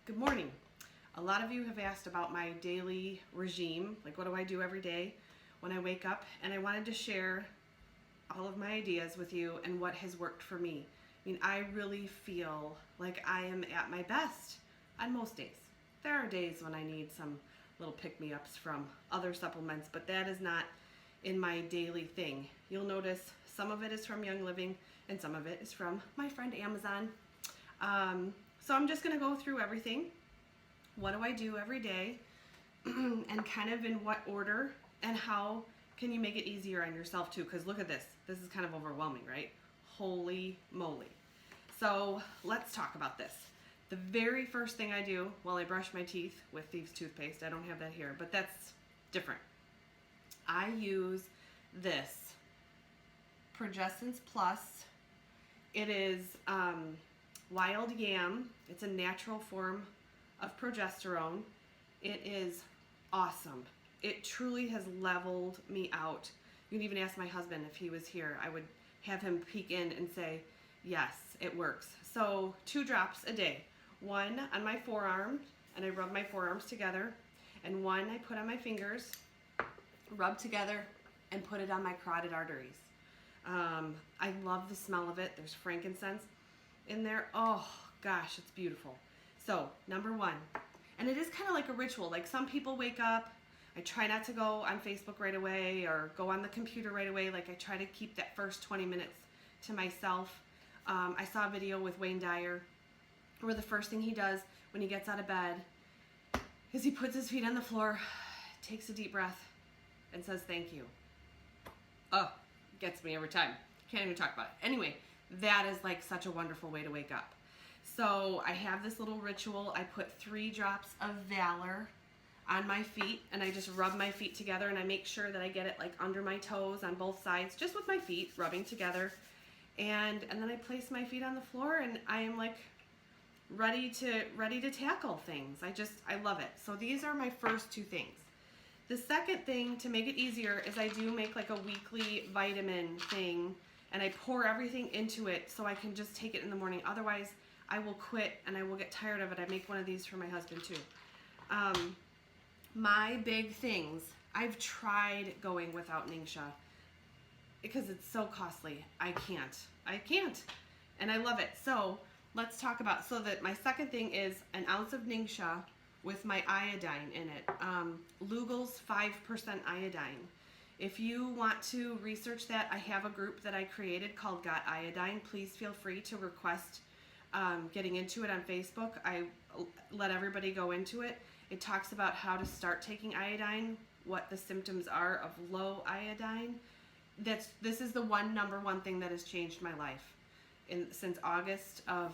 Good morning. A lot of you have asked about my daily regime, like what do I do every day when I wake up, and I wanted to share all of my ideas with you and what has worked for me. I mean, I really feel like I am at my best on most days. There are days when I need some little pick-me-ups from other supplements, but that is not in my daily thing. You'll notice some of it is from Young Living and some of it is from my friend Amazon. So I'm just gonna go through everything. What do I do every day and kind of in what order, and how can you make it easier on yourself too? Because look at this. This is kind of overwhelming, right? Holy moly. So let's talk about this. The very first thing I do while I brush my teeth with Thieves toothpaste, I don't have that here, but that's different. I use this Progessence Plus. It is wild yam. It's a natural form of progesterone. It is awesome. It truly has leveled me out. You can even ask my husband if he was here. I would have him peek in and say, yes, it works. So 2 drops a day. 1 on my forearm, and I rub my forearms together, and 1 I put on my fingers, rub together, and put it on my carotid arteries. I love the smell of it. There's frankincense in there. Oh gosh, it's beautiful. So number 1, and it is kind of like a ritual. Like some people wake up, I try not to go on Facebook right away or go on the computer right away. Like I try to keep that first 20 minutes to myself. I saw a video with Wayne Dyer where the first thing he does when he gets out of bed is he puts his feet on the floor, takes a deep breath, and says thank you. Oh, gets me every time. Can't even talk about it. Anyway, that is like such a wonderful way to wake up. So I have this little ritual. I put 3 drops of Valor on my feet, and I just rub my feet together, and I make sure that I get it like under my toes on both sides, just with my feet rubbing together. And then I place my feet on the floor, and I am like ready to tackle things. I love it. So these are my first 2 things. The second thing, to make it easier, is I do make like a weekly vitamin thing, and I pour everything into it so I can just take it in the morning. Otherwise, I will quit and I will get tired of it. I make one of these for my husband too. My big things, I've tried going without Ningxia because it's so costly. I can't. And I love it. So let's talk about, so that my second thing is an ounce of Ningxia with my iodine in it. Lugol's 5% iodine. If you want to research that, I have a group that I created called Got Iodine. Please feel free to request getting into it on Facebook. I let everybody go into it. It talks about how to start taking iodine, what the symptoms are of low iodine. This is the number one thing that has changed my life since August of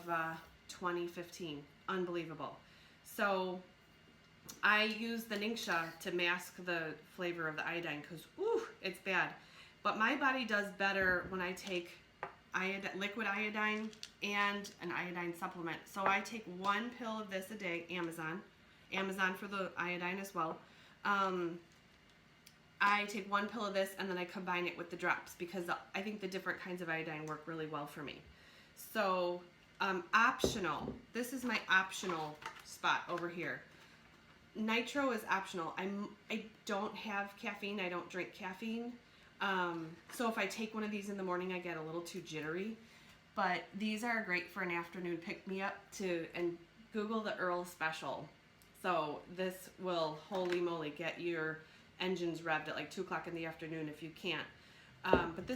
2015. Unbelievable. So I use the Ningxia to mask the flavor of the iodine because, it's bad. But my body does better when I take liquid iodine and an iodine supplement. So I take 1 pill of this a day, Amazon for the iodine as well. I take 1 pill of this and then I combine it with the drops because I think the different kinds of iodine work really well for me. So optional, this is my optional spot over here. Nitro is optional. I don't have caffeine. I don't drink caffeine. So if I take one of these in the morning, I get a little too jittery. But these are great for an afternoon pick-me-up and Google the Earl Special. So this will, holy moly, get your engines revved at like 2 o'clock in the afternoon if you can't. But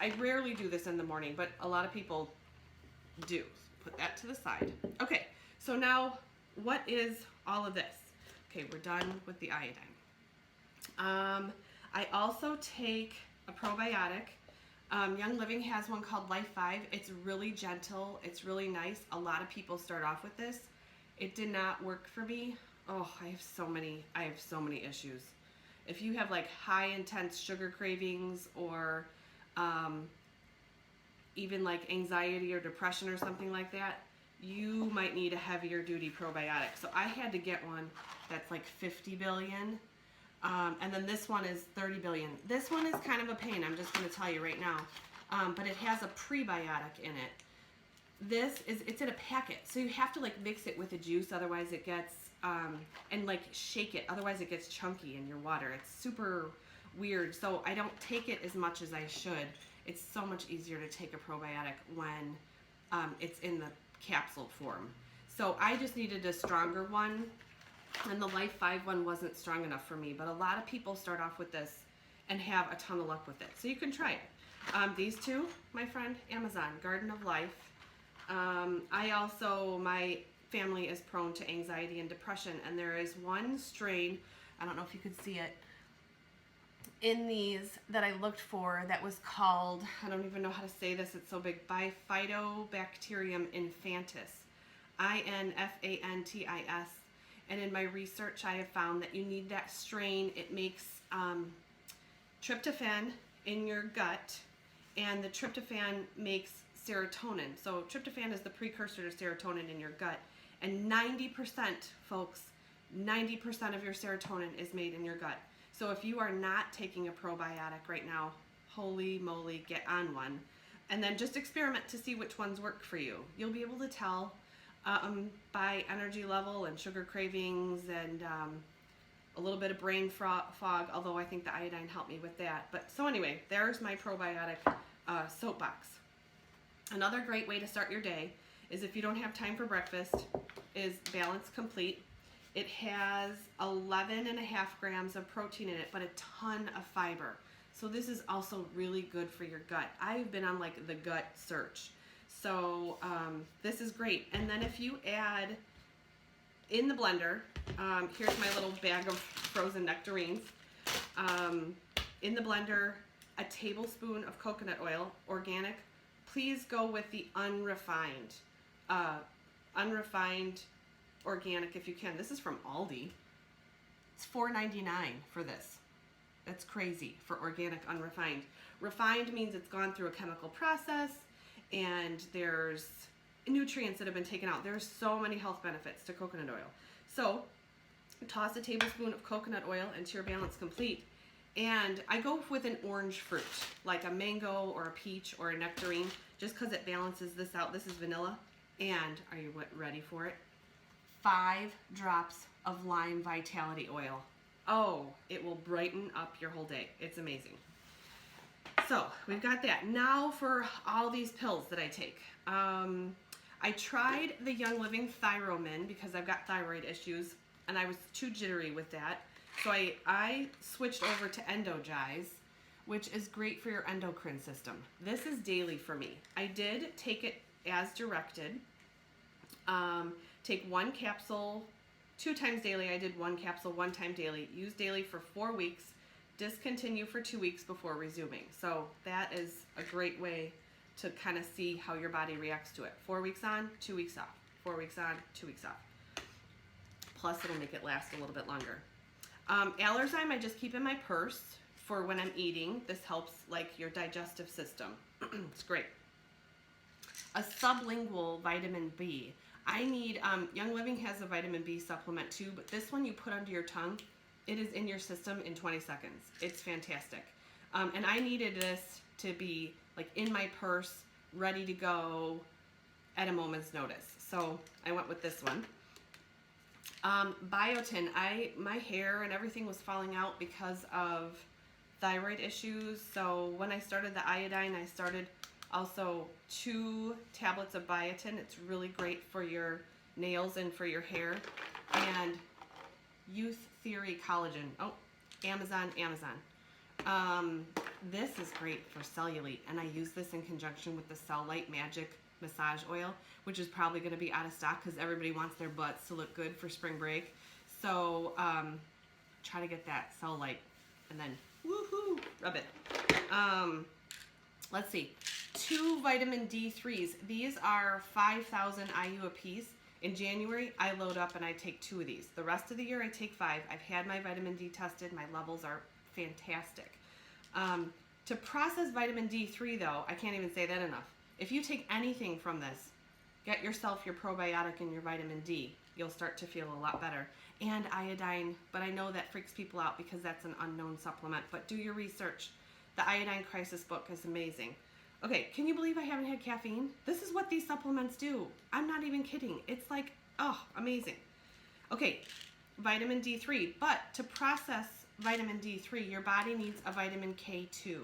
I rarely do this in the morning, but a lot of people do. Put that to the side. Okay, so now what is all of this? Okay, we're done with the iodine. I also take a probiotic. Young Living has one called Life 5. It's really gentle. It's really nice. A lot of people start off with this. It did not work for me. Oh, I have so many issues. If you have like high intense sugar cravings or even like anxiety or depression or something like that, you might need a heavier duty probiotic. So I had to get one that's like 50 billion. And then this one is 30 billion. This one is kind of a pain, I'm just going to tell you right now. But it has a prebiotic in it. it's in a packet, so you have to like mix it with the juice, otherwise it gets and like shake it, otherwise it gets chunky in your water. It's super weird, so I don't take it as much as I should. It's so much easier to take a probiotic when it's in the capsule form. So I just needed a stronger one, and the Life 5 one wasn't strong enough for me, but a lot of people start off with this and have a ton of luck with it. So you can try it. These two, my friend, Amazon, Garden of Life. My family is prone to anxiety and depression, and there is one strain, I don't know if you could see it, in these that I looked for that was called, I don't even know how to say this, it's so big, Bifidobacterium infantis, INFANTIS. And in my research, I have found that you need that strain. It makes tryptophan in your gut, and the tryptophan makes serotonin. So tryptophan is the precursor to serotonin in your gut. And 90%, folks, 90% of your serotonin is made in your gut. So if you are not taking a probiotic right now, holy moly, get on one. And then just experiment to see which ones work for you. You'll be able to tell by energy level and sugar cravings and a little bit of brain fog, although I think the iodine helped me with that. But so anyway, there's my probiotic soapbox. Another great way to start your day is, if you don't have time for breakfast, is Balance Complete. It has 11.5 grams of protein in it, but a ton of fiber. So this is also really good for your gut. I've been on like the gut search. So this is great. And then if you add in the blender, here's my little bag of frozen nectarines. In the blender, a tablespoon of coconut oil, organic. Please go with the unrefined organic if you can. This is from Aldi. It's $4.99 for this. That's crazy for organic unrefined. Refined means it's gone through a chemical process and there's nutrients that have been taken out. There's so many health benefits to coconut oil. So toss a tablespoon of coconut oil into your Balance Complete, and I go with an orange fruit, like a mango or a peach or a nectarine, just because it balances this out. This is vanilla, and are you ready for it? 5 drops of lime vitality oil. Oh, it will brighten up your whole day. It's amazing. So we've got that. Now for all these pills that I take. I tried the Young Living Thyromin because I've got thyroid issues and I was too jittery with that. So I switched over to Endogize, which is great for your endocrine system. This is daily for me. I did take it as directed. Take 1 capsule 2 times daily. I did 1 capsule 1 time daily. Use daily for 4 weeks. Discontinue for 2 weeks before resuming. So that is a great way to kind of see how your body reacts to it. 4 weeks on, 2 weeks off. 4 weeks on, 2 weeks off. Plus it'll make it last a little bit longer. Allerzyme I just keep in my purse for when I'm eating. This helps like your digestive system. It's great. A sublingual vitamin B. I need, Young Living has a vitamin B supplement too, but this one you put under your tongue, it is in your system in 20 seconds. It's fantastic. And I needed this to be like in my purse, ready to go at a moment's notice. So I went with this one. Biotin, my hair and everything was falling out because of thyroid issues. So when I started the iodine, I started also 2 tablets of biotin. It's really great for your nails and for your hair. And Youth Theory Collagen. Oh, Amazon. This is great for cellulite, and I use this in conjunction with the Cellulite Magic Massage Oil, which is probably going to be out of stock because everybody wants their butts to look good for spring break. So try to get that cellulite and then woohoo, rub it. Let's see. 2 vitamin D3s. These are 5,000 IU a piece. In January, I load up and I take 2 of these. The rest of the year, I take 5. I've had my vitamin D tested. My levels are fantastic. To process vitamin D3, though, I can't even say that enough. If you take anything from this, get yourself your probiotic and your vitamin D. You'll start to feel a lot better. And iodine, but I know that freaks people out because that's an unknown supplement. But do your research. The Iodine Crisis book is amazing. Okay, can you believe I haven't had caffeine? This is what these supplements do. I'm not even kidding. It's like, oh, amazing. Okay, vitamin D3. But to process vitamin D3, your body needs a vitamin K2.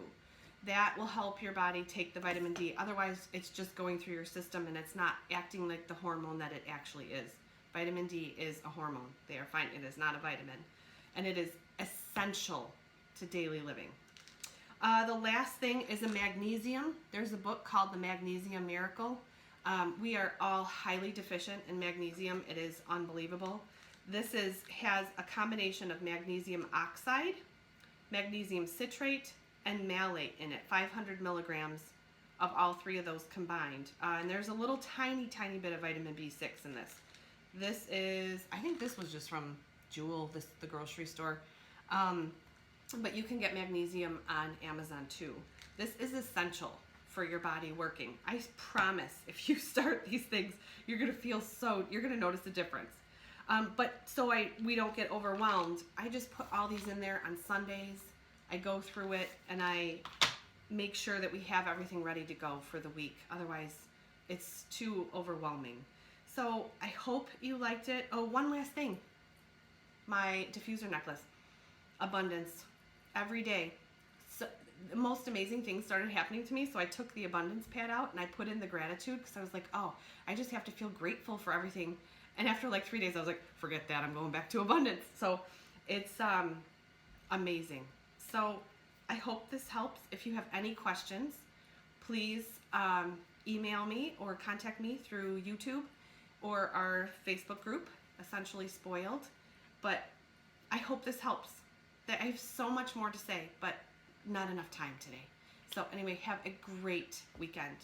That will help your body take the vitamin D. Otherwise, it's just going through your system and it's not acting like the hormone that it actually is. Vitamin D is a hormone. They are fine. It is not a vitamin. And it is essential to daily living. The last thing is a magnesium. There's a book called The Magnesium Miracle. We are all highly deficient in magnesium. It is unbelievable. This has a combination of magnesium oxide, magnesium citrate, and malate in it, 500 milligrams of all three of those combined. And there's a little tiny bit of vitamin B6 in this. This is, I think this was just from Jewel, the grocery store. But you can get magnesium on Amazon too. This is essential for your body working. I promise if you start these things, you're gonna you're gonna notice a difference. But so we don't get overwhelmed, I just put all these in there on Sundays. I go through it and I make sure that we have everything ready to go for the week. Otherwise, it's too overwhelming. So I hope you liked it. Oh, one last thing. My diffuser necklace. Abundance. Every day. So the most amazing things started happening to me. So I took the abundance pad out and I put in the gratitude because I was like, oh, I just have to feel grateful for everything. And after like 3 days, I was like, forget that. I'm going back to abundance. So it's amazing. So I hope this helps. If you have any questions, please email me or contact me through YouTube or our Facebook group, Essentially Spoiled. But I hope this helps. I have so much more to say, but not enough time today. So anyway, have a great weekend.